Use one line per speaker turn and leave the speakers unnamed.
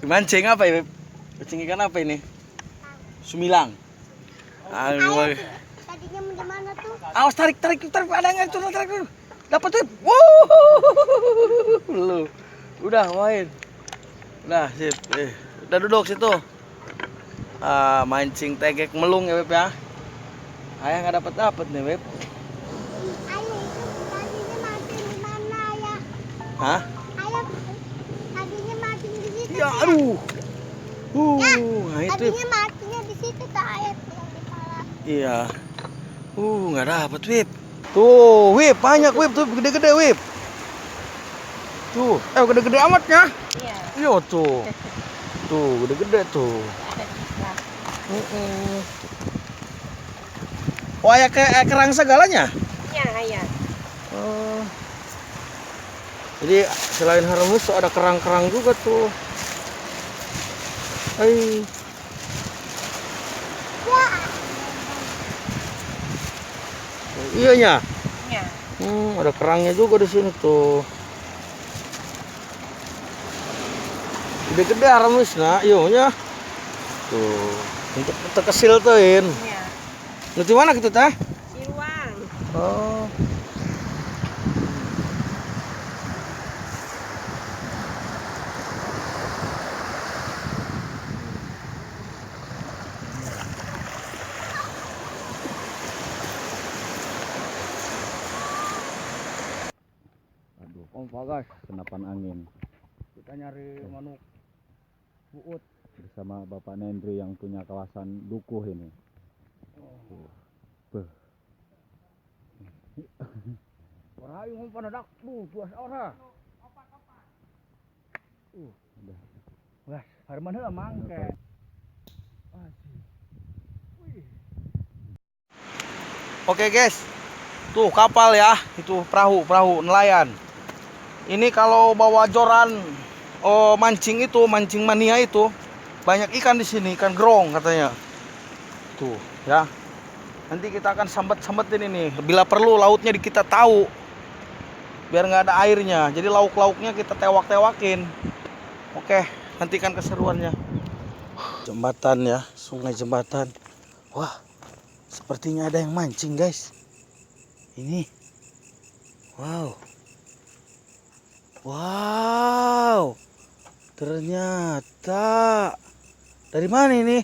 Mancing apa ya, Beb? Mancing ikan apa ini? Sumilang. Aduh.
Tadinya di mana tuh?
Awas tarik ada nggak itu tarik dulu. Dapat tuh. Wuh. Lu. Udah main. Udah sip. Udah duduk situ. Mancing tegek melung ya Beb ya. Ayah nggak dapat nih Beb.
Ayah itu tadinya mancing di mana ya?
Hah?
Ayah tadinya mancing di situ.
Ya aduh.
Ya,
Nah itu.
tadinya mancingnya di situ tuh ayah yang di salah.
Iya. Nggak dapat Wip. Tuh, Wip, banyak Wip tuh, gede-gede Wip. Tuh, gede-gede amatnya.
Iya.
Iya tuh. Tuh, gede-gede tuh. Oh, ya kayak kerang segalanya?
Iya, ayah.
Oh. Jadi selain haramus ada kerang-kerang juga tuh. Hai.
Ya.
Iya nya.
Iya.
Ada kerangnya juga di sini tuh. Gede-gede haramus nah, iya nya. Tuh, untuk terkesiltuin.
Iya.
Nanti mana gitu teh?
Siluang.
Oh. Aduh, kompa guys, senapan angin. Kita nyari manuk buut bersama Bapak Nendri yang punya kawasan Dukuh ini. Beh. Ora ayo ngomong dak tuas ora. Udah. Wah, harman heula mangke. Oke guys. Tuh kapal ya, itu perahu nelayan. Ini kalau bawa joran mancing mania itu banyak ikan di sini, ikan gerong katanya. Tuh, ya. Nanti kita akan sambat-sambatin ini. Bila perlu lautnya kita tahu. Biar nggak ada airnya. Jadi lauk-lauknya kita tewak-tewakin. Oke, nantikan keseruannya. Jembatan ya, sungai jembatan. Wah, sepertinya ada yang mancing, guys. Ini. Wow. Wow. Ternyata dari mana ini?